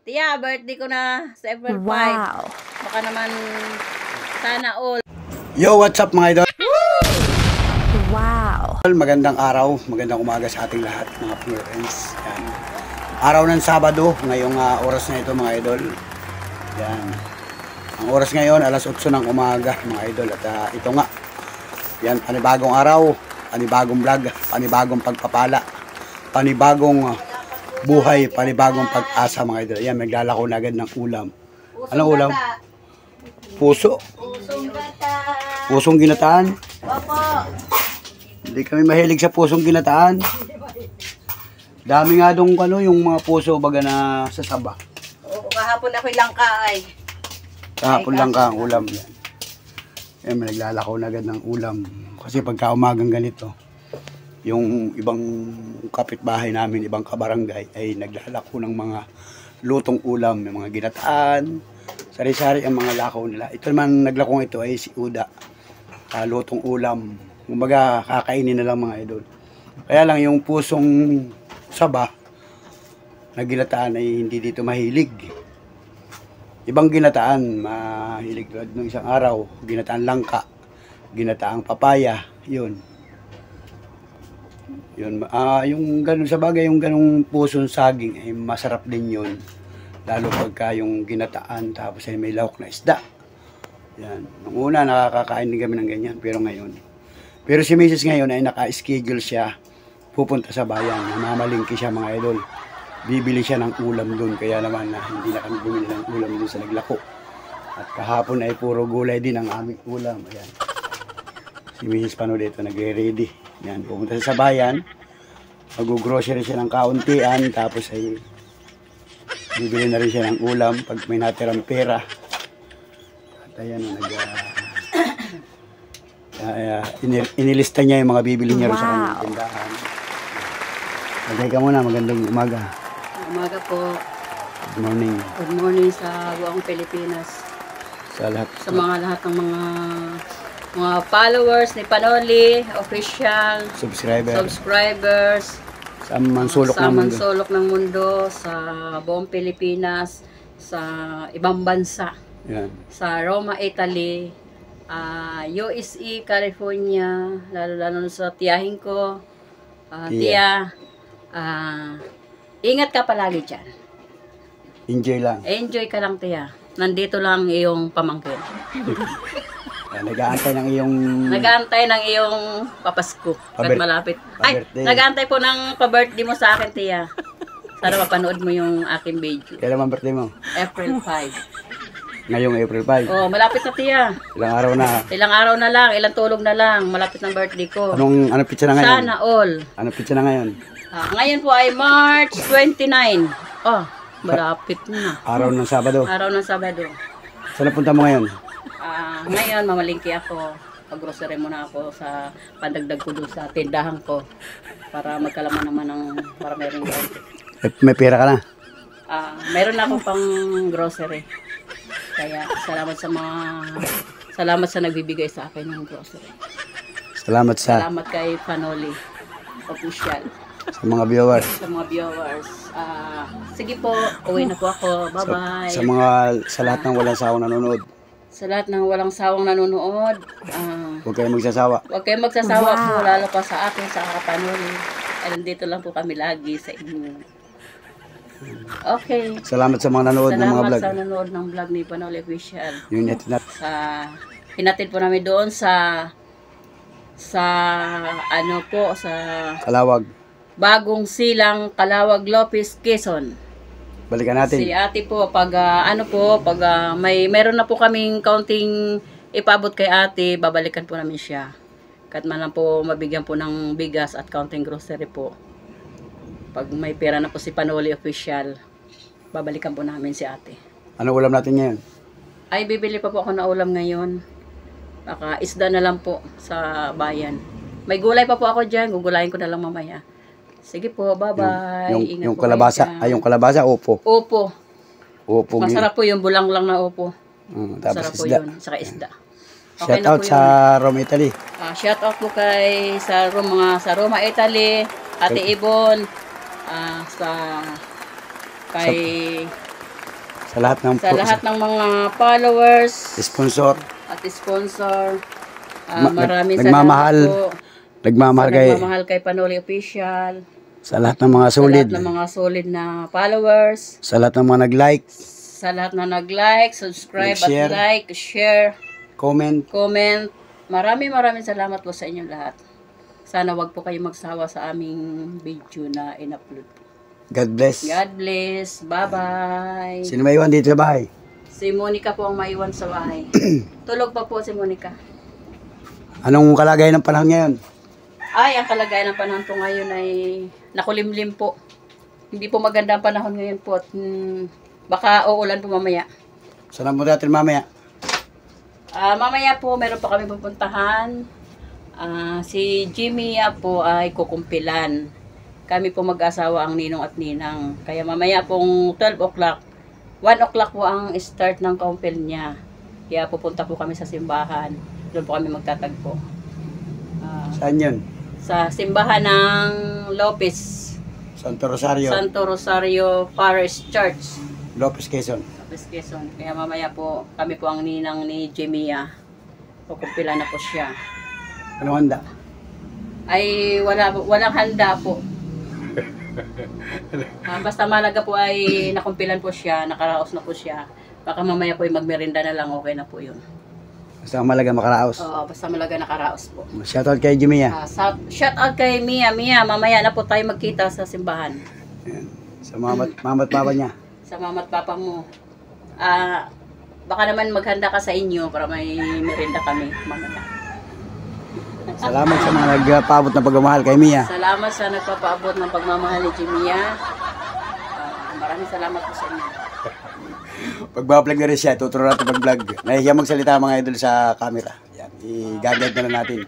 Tiya, birthday ko na sa April 5. Wow. Baka naman sana all. Yo, what's up mga idol? Wow. Magandang araw, magandang umaga sa ating lahat mga friends. Yan. Araw ng Sabado, ngayong oras na ito mga idol. Yan. Ang oras ngayon, alas 8 ng umaga mga idol. At ito nga, yan, panibagong araw, panibagong vlog, panibagong pagpapala, panibagong buhay, panibagong pag-asa mga idol. Yan, maglalako na agad ng ulam. Anong ulam? Puso. Pusong ginataan. Opo. Hindi kami mahilig sa pusong ginataan. Dami nga dong yung mga puso baga na sa saba. Oo, kahapon ako'y langka ay. Kahapon lang ka ang ulam yan. Eh, may naglalakaw na agad ng ulam. Kasi pagka umagang ganito, yung ibang kapitbahay namin, ibang kabarangay, ay naglalako ng mga lutong ulam, yung mga ginataan, sari-sari ang mga lakaw nila. Ito naman naglakong ito ay si Uda. Lutong ulam. Kumbaga, kakainin na lang mga idol. Kaya lang yung pusong saba na ginataan ay hindi dito mahilig. Ibang ginataan, mahilig nung isang araw, ginataan langka, ginataang papaya, yun. Yun, yung ganun sa bagay, yung ganung pusong saging ay masarap din yun. Lalo pagka yung ginataan tapos ay may lahok na isda. Yan. Nung una nakakakain din kami ng ganyan, pero ngayon. Pero si Mrs. ngayon ay naka-schedule siya, pupunta sa bayan, namamalingki siya mga idol. Bibili siya ng ulam doon, kaya naman hindi na kami bumili ng ulam doon sa naglako. At kahapon ay puro gulay din ang aming ulam. Ayan. Si Mrs. Pano dito nagre-ready. Yan, pupunta siya sa bayan, mag-grocery siya ng kauntian, tapos ay bibili na rin siya ng ulam pag may natirang pera. At ayan, inilista niya yung mga bibili niya rin sa kanyang tindahan. Magay ka muna, magandang umaga. Umaga po. Good morning. Good morning sa buong Pilipinas. Sa lahat. Sa mga lahat ng mga followers ni Panoli, official, subscribers, sa mansulok ng mundo, sa buong Pilipinas, sa ibang bansa, yan. sa Roma, Italy, USA, California, lalo sa tiyahin ko, tiya, ingat ka palagi dyan. Enjoy lang. Enjoy ka lang, tiya. Nandito lang iyong pamangkin. Nag-aantay ng iyong... Nag-aantay ng iyong papasko. At malapit. Ay, nag-aantay po ng pa-birthday mo sa akin, tiya. Sana mapanood mo yung aking video. Kailan man birthday mo? April 5. Ngayong April 5. Oh, malapit na, tiya. Ilang araw na? Ilang araw na lang, ilang tulog na lang. Malapit ng birthday ko. Anong pizza na ngayon? Sana all. Anong pizza na ngayon? Ngayon po ay March 29. Oh, malapit na. Araw ng Sabado. Araw ng Sabado. Saan punta mo ngayon? Ngayon, mamalingki ako. Pag-grocery muna ako sa pandagdag ko doon sa tindahan ko. Para magkalaman naman ng para meron grocery. May pera ka na? Meron na akong pang grocery. Kaya salamat sa nagbibigay sa akin ng grocery. Salamat kay Panoli official. Sa mga viewers. Sige po, uwi na po ako. Bye-bye. Sa lahat ng walang sawang nanonood. Sa lahat ng walang sawang nanonood, huwag kayong magsasawa. Huwag kayong magsasawa po, lalo pa sa akin, sa Panoli. Nandito lang po kami lagi sa inyo. Okay. Salamat sa mga nanonood ng mga vlog. Salamat sa nanonood ng vlog ni Panoli Official. Yung Hinatid po namin doon sa Kalawag. Bagong Silang, Calawag, Lopez, Quezon. Balikan natin. Si ate po, pag meron na po kaming kaunting ipabot kay ate, babalikan po namin siya. Kahit man lang po mabigyan po ng bigas at kaunting grocery po. Pag may pera na po si Panoli Official, babalikan po namin si ate. Ano ulam natin ngayon? Ay, bibili pa po ako na ulam ngayon. Baka isda na lang po sa bayan. May gulay pa po ako dyan, gugulayin ko na lang mamaya. Sige po, bye-bye. Yung kalabasa, yung kalabasa, opo. Opo. Opo. Masarap po yung bulang lang na opo. Tapos masarap po isda. yun, saka isda. Okay, shout out sa Roma, Italy. Shout out po kay sa Roma, Italy, Ate Ibon, kay Sa lahat ng Sa lahat ng mga followers sponsor. at sponsor. Ma- Maraming nagmamahal. salamat po. Nagmamahal Nagmamahal kay Panoli Official. sa lahat ng mga Sa solid. lahat ng mga solid na followers. Sa lahat ng mga nag-like, Sa lahat na nag-like, subscribe Nag-share. at like, share, comment. comment. Maraming salamat po sa inyong lahat. Sana wag po kayo magsawa sa aming video na in-upload. God bless. God bless. Bye-bye. Sino may iwan dito sa bahay? Si Monica po ang maiwan sa bahay. Tulog pa po si Monica. Anong kalagayan ng panahon ngayon? Ay, ang kalagayan ng panahon po ngayon ay nakulimlim po. Hindi po maganda ang panahon ngayon po. At, baka uulan po mamaya. Saan mo natin mamaya? Mamaya po, meron pa kami pupuntahan. Si Jimmy po ay kukumpilan. Kami po mag-asawa ang ninong at ninang. Kaya mamaya pong 12 o'clock, 1 o'clock po ang start ng kumpil niya. Kaya pupunta po kami sa simbahan. Doon po kami magtatagpo. Saan yun? Sa simbahan ng Lopez. Santo Rosario, Santo Rosario Parish Church. Lopez, Quezon. Lopez, Quezon. Kaya mamaya po, kami po ang ninang ni Jimmy. Kukumpilan na po siya. Anong handa? Ay walang handa po. Basta malaga po ay nakumpilan po siya, nakaraos na po siya. Baka mamaya po ay magmerinda na lang, okay na po yun. Basta malaga makaraos. Oo, basta malaga nakaraos po. Shoutout kay Jimmy. Shout out kay Mia. Mia, mamaya na po tayo magkita sa simbahan. Ayan. Sa mama't papa niya. Sa mama at papa mo. Baka naman maghanda ka sa inyo para may merinda kami mamaya. Salamat sa mga nagpaabot ng pagmamahal kay Mia. Salamat sa nagpapaabot ng pagmamahal ni Jimia. Maraming salamat po sa inyo. Pagbablog na rin siya, tuturo natin mag-vlog. Nahihiya magsalita mga idol sa camera. Yan, i-guide na lang natin.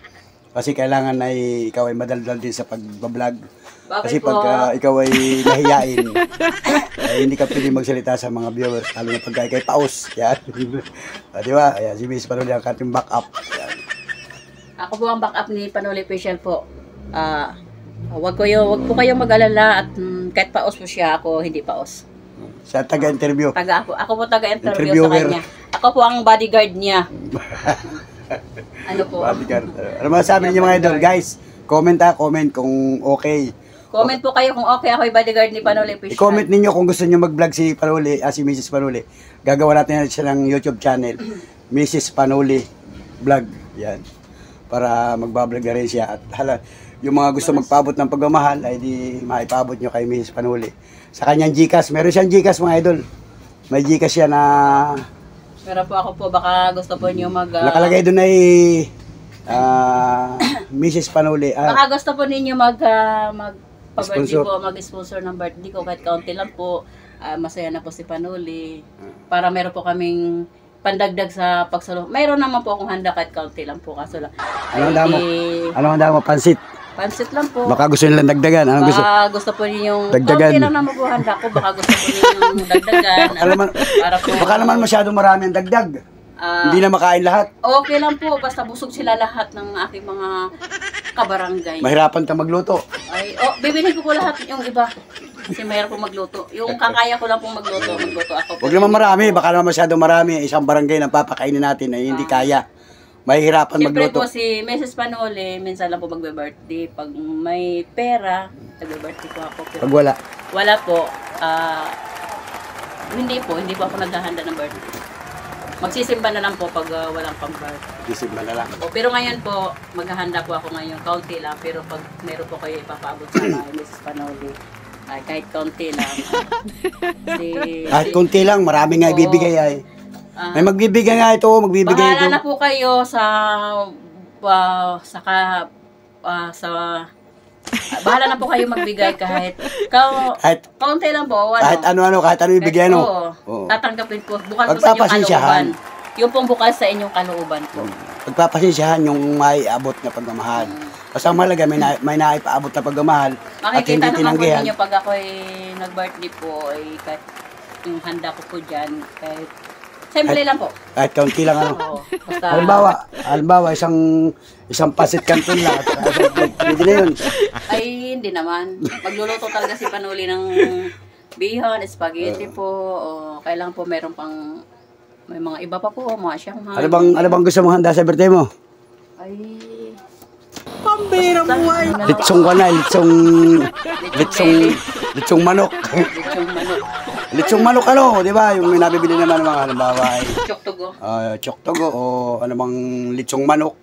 Kasi kailangan ay ikaw ay madaldal din sa pagbablog. Kasi pagka ikaw ay nahiyain, ay hindi ka pwede magsalita sa mga viewers, lalo na pagka ikay paus. Yan. Di ba? Ayan, si Miss Panuli ang ating backup. Yan. Ako po ang backup ni Panoli Official po. Wag po kayong mag-alala at kahit paos po siya, ako hindi paos. Siya taga-interview. Ako po taga-interview sa kanya. Ako po ang bodyguard niya. Ano po? Bodyguard. Ano masasabi niyo mga idol? Guys, comment kung okay. Comment po kayo kung okay ako yung bodyguard ni Panoli Official. I-comment ninyo kung gusto niyo mag-vlog si Panoli, si Mrs. Panoli. Gagawa natin siya ng YouTube channel, Mrs. Panoli Vlog. Yan. Para magbablog na rin siya. At yung mga gusto magpaabot ng pagmamahal, ay di maipaabot nyo kay Mrs. Panuli. Sa kanyang Gcash, meron siyang Gcash mga idol. May Gcash siya na... Pero po ako po, baka gusto po niyo nakalagay doon ay Mrs. Panuli. Baka gusto po ninyo mag-birthday po, mag-sponsor ng birthday ko. Kahit kaunti lang po, masaya na po si Panuli. Para meron po kaming pandagdag sa pagsalo. Mayroon naman po akong handa kahit kaunti lang po. Kaso lang. Anong handa mo? Pansit? Pansit lang po. Baka gusto nilang dagdagan. Anong gusto? Baka gusto po ninyong dagdagan. kaunti lang naman po handa ko. Baka gusto po ninyong dagdagan. Baka naman masyadong marami ang dagdag. Hindi na makain lahat. Okay lang po. Basta busog sila lahat ng aking mga kabarangay. Mahirapan ka magluto. Bibili ko po lahat yung iba. Kasi mayroon pong magluto. Yung kakaya ko lang pong magluto ako. Huwag naman marami, baka naman masyadong marami. Isang barangay na papakainin natin ay hindi kaya. Mahihirapan magluto. Siyempre po si Mrs. Panoli, minsan lang po magbe-birthday. Pag may pera, nagbe-birthday po ako. Pero pag wala? Wala po. Hindi po ako naghahanda ng birthday. Magsisimba na lang po pag walang pang-birthday. Magsisimba na lang. Pero ngayon po, maghahanda po ako ngayon. Kaunti lang. Pero pag meron po kayo ipapaabot sa Mrs. Panoli, ay kahit konti lang. Kahit konti lang, marami nga ibibigay ay. May magbibigay nga ito, magbibigay ito. Bahala na po kayo sa bahala na po kayo magbigay kahit konti lang po. Kahit ano ibigay ano. Tatanggapin po. Bukas po sa inyong kalooban. Yung pong bukas sa inyong kalooban po. Pagpapasensyahan yung may abot na pagmamahal. Basta malaga may naipaabot na pagmamahal at hindi tinanggihan. Makikita naman po ninyo pag ako'y nag-birthday po, kahit yung handa ko po dyan, kahit simple lang po. Kahit kaunti lang ano. Basta... Halimbawa, isang pasit kanton lang. Pwede na yun. Ay, hindi naman. Magluluto talaga si Panuli ng Bihon, spaghetti po. O, kailangan po meron pang, may mga iba pa po, mga Shanghai. Ano bang gusto mong handa sa birthday mo? Ay, Pambira buhay. Litsong ka na, litsong manok. lechong manok. Litsong manok ano, di ba? Yung may nabibili naman ng mga halimbawa ay Choktogo. choktogo o ano bang litsong manok.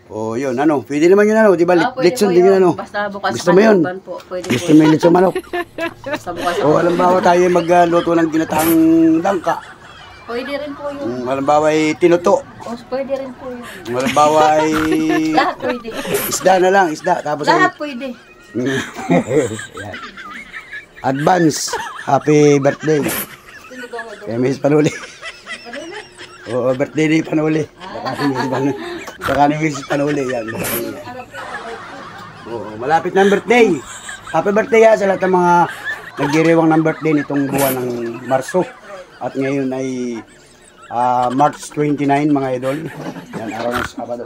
O yun, ano, pwede naman yun ano, di ba? Pwede Litson po din yun ano. Basta bukas Gusto mo yun? hanapan po. Pwede Gusto po. mo yung litsong manok? Basta bukas O halimbawa tayo magluto ng ginataang langka. Pwede rin po yun. Halimbawa ay tinuto. O, pwede rin po yun. Halimbawa ay Lahat pwede. isda na lang, isda. Tapos Lahat pwede. Yan. Advance, happy birthday. Kay Miss Panuli. Oo, birthday ni Panuli. Saka ni Miss Panuli. Yan. Oo, malapit na ang birthday. Happy birthday sa lahat ng mga nagdiriwang ng birthday nitong buwan ng Marso. At ngayon ay March 29 mga idol. Yan, araw ng Sabado.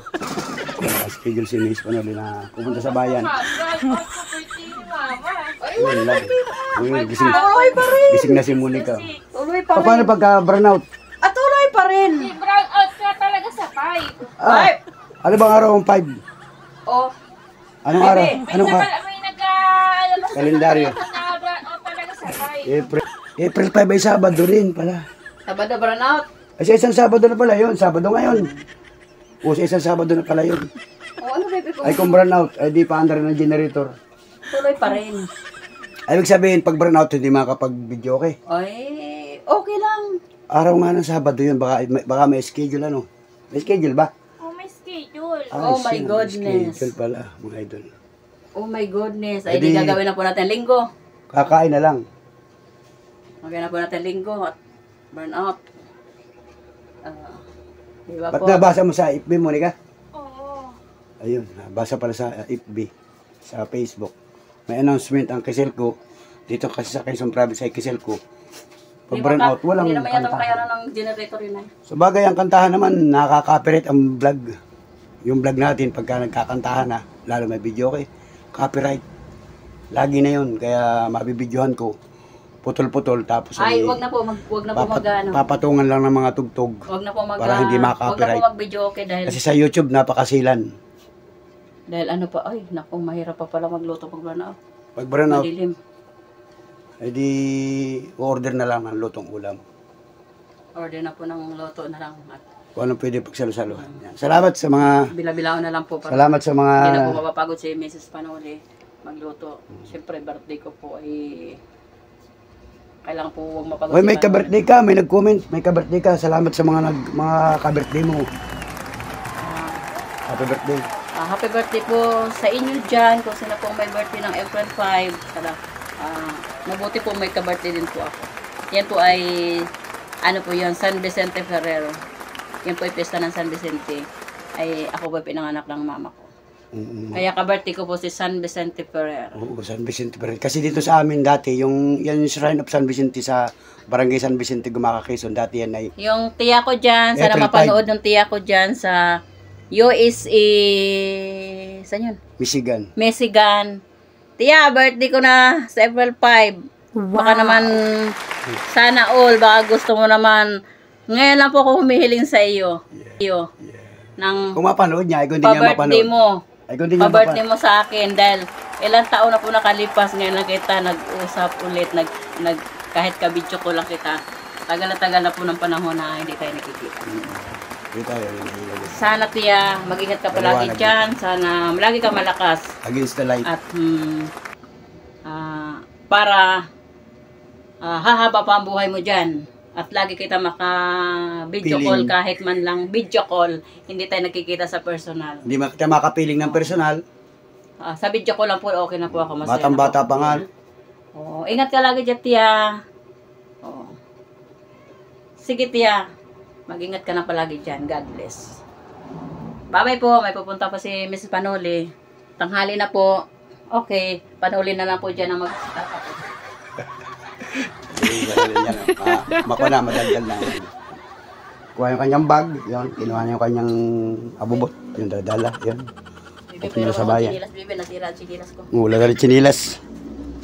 Schedule si Miss Panuli na pupunta sa bayan. Yun lang. Yun, gising na si Monica. Tuloy pa rin. Paano pagka burnout? Tuloy pa rin. Brown out ka talaga sa 5. Ano bang araw ang 5? O, Anong araw? Anong araw? May nag-alabas Kalendaryo. na brown out talaga sa 5. April 5 ay Sabado rin pala. Sabado burnout. Ay, sa isang Sabado na pala yun. Sabado ngayon. O sa isang Sabado na pala yun. O, ano baby ko? Ay kung burnout, ay di pa under ng generator. Tuloy pa rin. Ay, ibig sabihin, pag burnout, hindi makakapag-video, okay? Ay, okay lang. Araw nga ng Sabado yun, baka may schedule ano. May schedule ba? Oh, may schedule. Oh my may goodness. schedule pala, mga idol. Oh my goodness. Ay, Edi- di gagawin na po natin linggo. Kakain na lang. Magana po natin linggo at burnout. Di ba Ba't po? nabasa mo sa FB, Monica? Oo. Ayun, nabasa pala sa FB, sa Facebook. May announcement ang Kiselco, dito kasi sa Quezon Province ay Kiselco. Pag burnout, walang Hindi naman yata kantahan. kaya ng generator yun ay. So bagay ang kantahan naman, nakaka-copyright ang vlog. Yung vlog natin, pagka nagkakantahan na, lalo may video okay, copyright. Lagi na yun, kaya mabibidyohan ko. Putol-putol, tapos Ay, wag na po ano. papatungan lang ng mga tugtog. Wag na po para hindi wag na maka-copyright. po mag-video okay dahil Kasi sa YouTube, napakasilan. ano pa, ay, naku, mahirap pa pala magluto pag burnout. Pag burnout, Madilim. ay di order na lang ng lutong ulam. Order na po ng luto na lang at Kung anong pwede pagsalo-saluhan. Yan. Salamat sa mga, bila-bilao na lang po para salamat sa mga, hindi na po mapapagod si Mrs. Panoli magluto. Siyempre, birthday ko po ay kailangan po huwag mapagod Uy, si may Panoli. ka-birthday ka, may nag-comment, may ka-birthday ka. Salamat sa mga mga ka-birthday mo. Happy birthday. Happy birthday po sa inyo dyan. Kung sino po may birthday ng April 5. Mabuti po may ka-birthday din po ako. Yan po ay, ano po yun, San Vicente Ferrero. Yan po ay pista ng San Vicente. Ay, ako po ay pinanganak ng mama ko. Kaya ka-birthday ko po si San Vicente Ferrero. Oo, San Vicente pa rin. Kasi dito sa amin dati, yung Shrine of San Vicente sa Barangay San Vicente, Gumaca, Quezon, dati yan ay Yung tiya ko dyan, sana April mapanood ng tiya ko dyan sa USA, saan yun? Michigan. Michigan. Tiya, birthday ko na sa April 5. Baka naman, sana all, baka gusto mo naman, ngayon lang po ako humihiling sa iyo. Iyo. Nang Kung mapanood niya, ay kung hindi niya pa-birthday mapanood. mo. Ay kung hindi niya Pa-birthday mo sa akin dahil ilang taon na po nakalipas, ngayon lang kita nag-usap ulit, kahit ka-video ko lang kita. Tagal na po ng panahon na hindi tayo nakikita. Dito tayo. Sana tiya, mag-ingat ka palagi Maliwanag dyan. Sana lagi ka malakas. Against the light. At para hahaba pa ang buhay mo dyan. At lagi kita maka-video call Piling. kahit man lang video call. Hindi tayo nakikita sa personal. Hindi kita makapiling ng personal. Sa video call lang po, okay na po ako. Masaya Batang-bata na po. pa nga. Oo, ingat ka lagi dyan, tiya. Oo. Sige, tiya. Mag-ingat ka na palagi dyan. God bless. Bye-bye po. May pupunta pa si Mrs. Panoli. Tanghali na po. Okay. Panoli na lang po dyan ang mag-start. Mako na, madaldal na. Kuha yung kanyang bag, yun. Kinuha niya yung kanyang abubot, yung dadala, yun. Bibi, Pupunta pero sa bayan. chinilas, bibi, nasira ang chinilas ko. Wala na rin chinilas.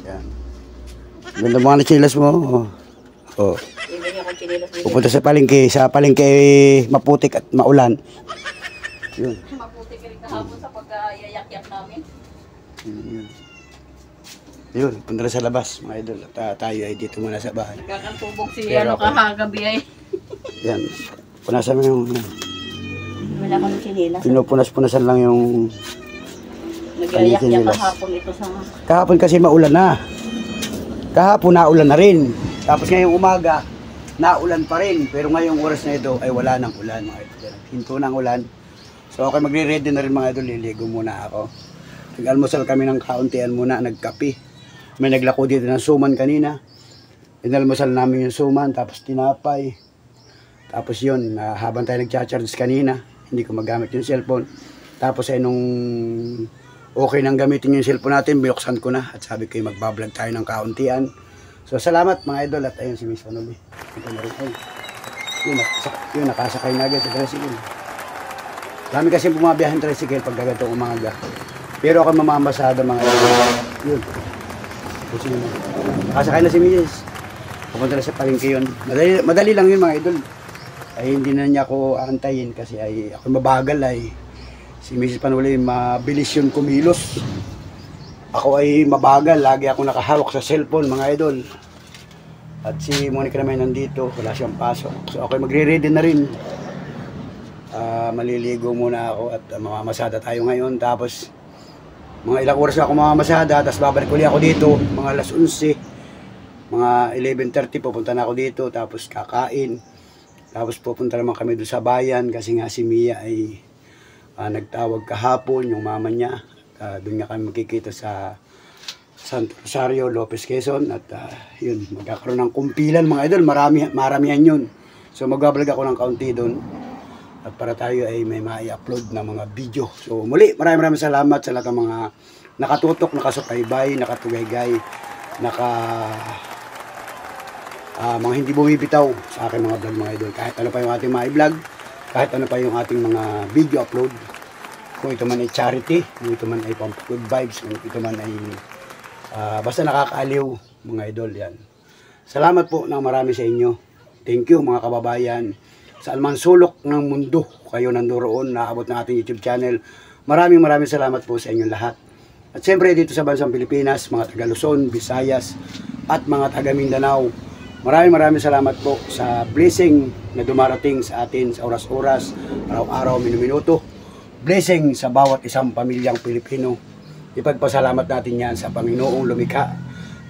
Yan. Ganda mga chinelas mo. Oh. Oh. Bibili ako chinelas dito. Pupunta sa palengke maputik at maulan. Yun. Maputi ka rin kahapon sa pagkayayak-yak namin. Yun, punta na sa labas, mga idol. At tayo ay dito muna sa bahay. Kakantubog si Pero ano kahagabi ay. Yan. Punasan mo yung... Wala kami chinelas. Pinupunas-punasan lang yung... Nag-yayak-yak chinelas. kahapon ito sa... Kahapon kasi maulan na. Kahapon naulan na rin. Tapos ngayong umaga, naulan pa rin. Pero ngayong oras na ito ay wala nang ulan, mga idol. Hinto ng ulan. So okay, magre-ready na rin mga idol. Liligo muna ako. Nag-almusal kami ng kauntian muna, nagkape. May naglako dito ng suman kanina. Inalmusal namin yung suman, tapos tinapay. Tapos yun, habang tayo nagcha-charge kanina, hindi ko magamit yung cellphone. Tapos ay nung okay nang gamitin yung cellphone natin, binuksan ko na. At sabi ko magbablog tayo ng kauntian. So salamat mga idol, at ayun si Miss Manoli. Ito na rin. Ay, yun, nakasakay na agad sa tricycle. Dami kasi bumabiyahin tricycle pag gagatong umaga. Pero ako mamambasada mga idol. Yun. Nakasakay na si Mrs. Pupunta na sa palengke yun. Madali lang yun mga idol. Ay hindi na niya ako aantayin kasi ay ako mabagal ay. Si Mrs. Panuli mabilis yun kumilos. Ako ay mabagal. Lagi ako nakahawak sa cellphone mga idol. At si Monica naman nandito. Wala siyang pasok. So ako ay magre-ready na rin. Maliligo muna ako at mamamasada tayo ngayon. Tapos mga ilang oras na ako mamamasada, tapos babalik ulit ako dito, mga alas 11, mga 11:30 pupunta na ako dito, tapos kakain. Tapos pupunta naman kami doon sa bayan kasi nga si Mia ay nagtawag kahapon, yung mama niya. Doon nga kami makikita sa Santo Rosario, Lopez, Quezon. At yun, magkakaroon ng kumpilan mga idol, maramihan yun. So magbablog ako ng kaunti doon. At para tayo ay may ma-upload na mga video. So muli, maraming salamat sa lahat ng mga nakatutok, nakasubaybay, nakatugaygay, mga hindi bumibitaw sa aking mga vlog mga idol. Kahit ano pa yung ating mga vlog, kahit ano pa yung ating mga video upload. Kung ito man ay charity, kung ito man ay good vibes, kung ito man ay basta nakakaaliw mga idol yan. Salamat po ng marami sa inyo. Thank you mga kababayan. Sa alman sulok ng mundo, kayo nandoon, naabot ng ating YouTube channel. Maraming salamat po sa inyong lahat. At siyempre dito sa bansang Pilipinas, mga taga Luzon, Visayas, at mga taga Mindanao. Maraming salamat po sa blessing na dumarating sa atin sa oras-oras, araw-araw, minuto. Blessing sa bawat isang pamilyang Pilipino. Ipagpasalamat natin yan sa Panginoong lumikha.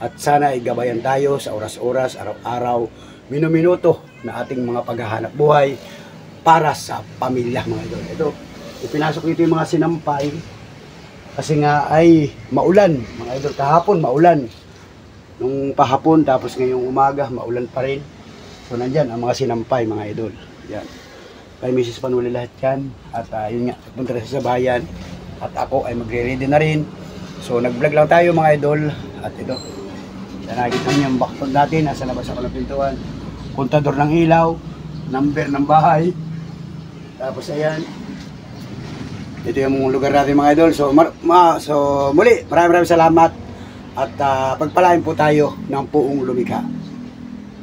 At sana ay gabayan tayo sa oras-oras, araw-araw, minuto na ating mga paghahanap buhay para sa pamilya mga idol. Ito, ipinasok dito yung mga sinampay kasi nga ay maulan mga idol. Kahapon maulan, nung pahapon, tapos ngayong umaga maulan pa rin. So nandyan ang mga sinampay mga idol. Yan, kay Mrs. Panuli lahat yan. At yun nga, punta na sa bayan at ako ay magre-ready na rin. So nag-vlog lang tayo mga idol. At ito, nakikita niyo yung background natin, nasa labas ako ng pintuan. Kontador ng ilaw, number ng bahay. Tapos ayan, ito yung lugar natin mga idol. So, muli, maraming salamat. At pagpalain po tayo ng buong lumikha.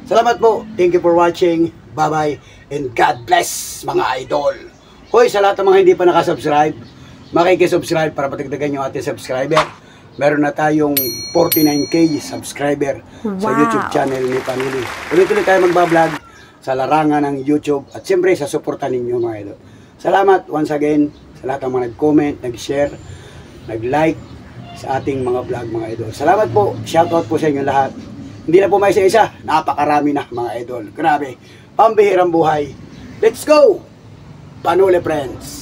Salamat po. Thank you for watching. Bye bye and God bless mga idol. Hoy, sa lahat ng mga hindi pa nakasubscribe, makikisubscribe para patagdagan yung ating subscriber. Meron na tayong 49K subscriber sa YouTube channel ni Panuli. Ulit-ulit tayo magbablog sa larangan ng YouTube at siyempre sa suporta ninyo mga idol. Salamat once again sa lahat ng mga nag-comment, nag-share, nag-like sa ating mga vlog mga idol. Salamat po, shoutout po sa inyo lahat. Hindi na po may isa-isa, napakarami na mga idol. Grabe, pambihirang buhay. Let's go! Panuli friends!